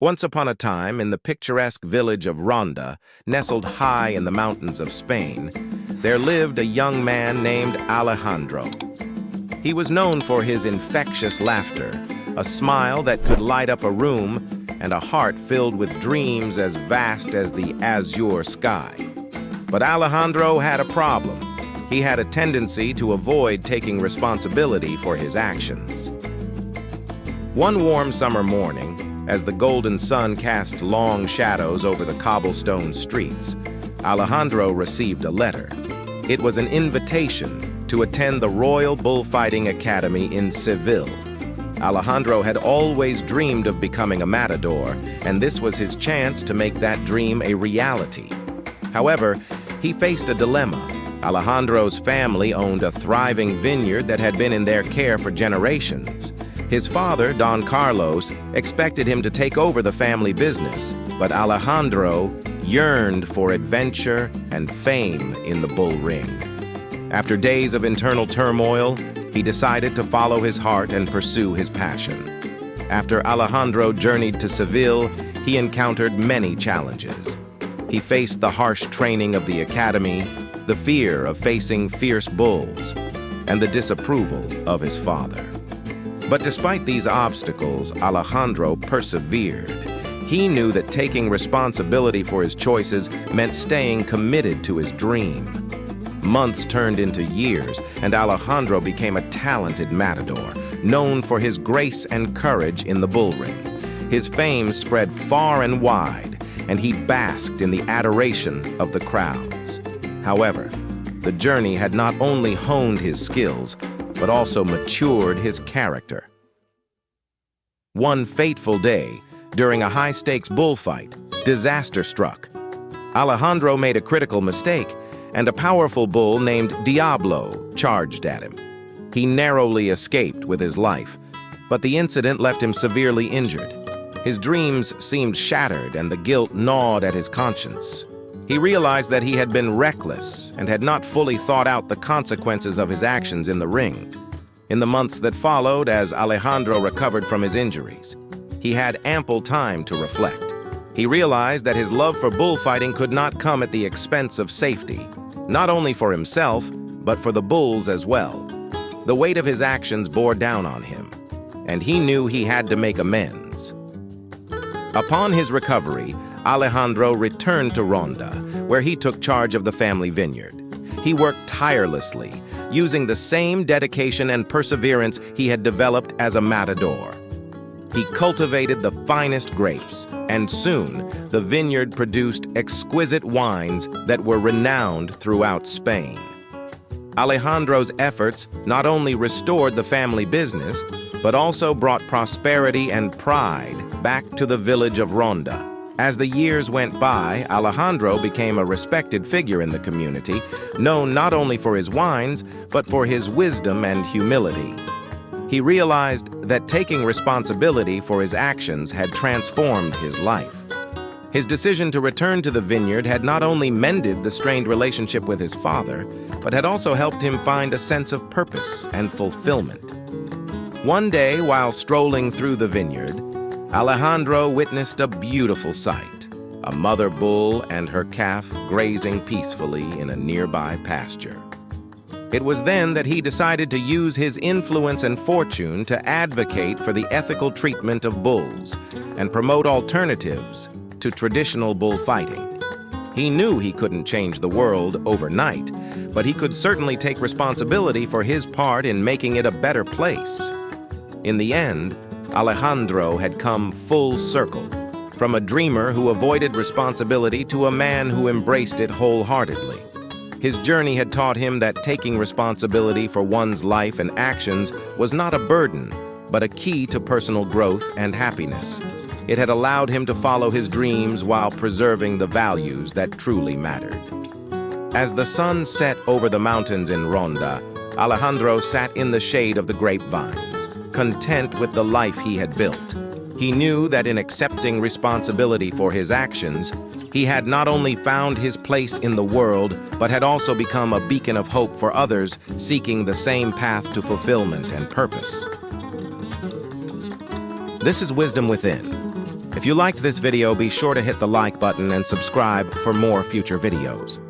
Once upon a time, in the picturesque village of Ronda, nestled high in the mountains of Spain, there lived a young man named Alejandro. He was known for his infectious laughter, a smile that could light up a room, and a heart filled with dreams as vast as the azure sky. But Alejandro had a problem. He had a tendency to avoid taking responsibility for his actions. One warm summer morning, as the golden sun cast long shadows over the cobblestone streets, Alejandro received a letter. It was an invitation to attend the Royal Bullfighting Academy in Seville. Alejandro had always dreamed of becoming a matador, and this was his chance to make that dream a reality. However, he faced a dilemma. Alejandro's family owned a thriving vineyard that had been in their care for generations. His father, Don Carlos, expected him to take over the family business, but Alejandro yearned for adventure and fame in the bull ring. After days of internal turmoil, he decided to follow his heart and pursue his passion. After Alejandro journeyed to Seville, he encountered many challenges. He faced the harsh training of the academy, the fear of facing fierce bulls, and the disapproval of his father. But despite these obstacles, Alejandro persevered. He knew that taking responsibility for his choices meant staying committed to his dream. Months turned into years, and Alejandro became a talented matador, known for his grace and courage in the bull ring. His fame spread far and wide, and he basked in the adoration of the crowds. However, the journey had not only honed his skills, but also matured his character. One fateful day, during a high-stakes bullfight, disaster struck. Alejandro made a critical mistake, and a powerful bull named Diablo charged at him. He narrowly escaped with his life, but the incident left him severely injured. His dreams seemed shattered, and the guilt gnawed at his conscience. He realized that he had been reckless and had not fully thought out the consequences of his actions in the ring. In the months that followed, as Alejandro recovered from his injuries, he had ample time to reflect. He realized that his love for bullfighting could not come at the expense of safety, not only for himself, but for the bulls as well. The weight of his actions bore down on him, and he knew he had to make amends. Upon his recovery, Alejandro returned to Ronda, where he took charge of the family vineyard. He worked tirelessly, using the same dedication and perseverance he had developed as a matador. He cultivated the finest grapes, and soon the vineyard produced exquisite wines that were renowned throughout Spain. Alejandro's efforts not only restored the family business, but also brought prosperity and pride back to the village of Ronda. As the years went by, Alejandro became a respected figure in the community, known not only for his wines, but for his wisdom and humility. He realized that taking responsibility for his actions had transformed his life. His decision to return to the vineyard had not only mended the strained relationship with his father, but had also helped him find a sense of purpose and fulfillment. One day, while strolling through the vineyard, Alejandro witnessed a beautiful sight, a mother bull and her calf grazing peacefully in a nearby pasture. It was then that he decided to use his influence and fortune to advocate for the ethical treatment of bulls and promote alternatives to traditional bullfighting. He knew he couldn't change the world overnight, but he could certainly take responsibility for his part in making it a better place. In the end, Alejandro had come full circle, from a dreamer who avoided responsibility to a man who embraced it wholeheartedly. His journey had taught him that taking responsibility for one's life and actions was not a burden, but a key to personal growth and happiness. It had allowed him to follow his dreams while preserving the values that truly mattered. As the sun set over the mountains in Ronda, Alejandro sat in the shade of the grapevines, content with the life he had built. He knew that in accepting responsibility for his actions, he had not only found his place in the world, but had also become a beacon of hope for others seeking the same path to fulfillment and purpose. This is Wisdom Within. If you liked this video, be sure to hit the like button and subscribe for more future videos.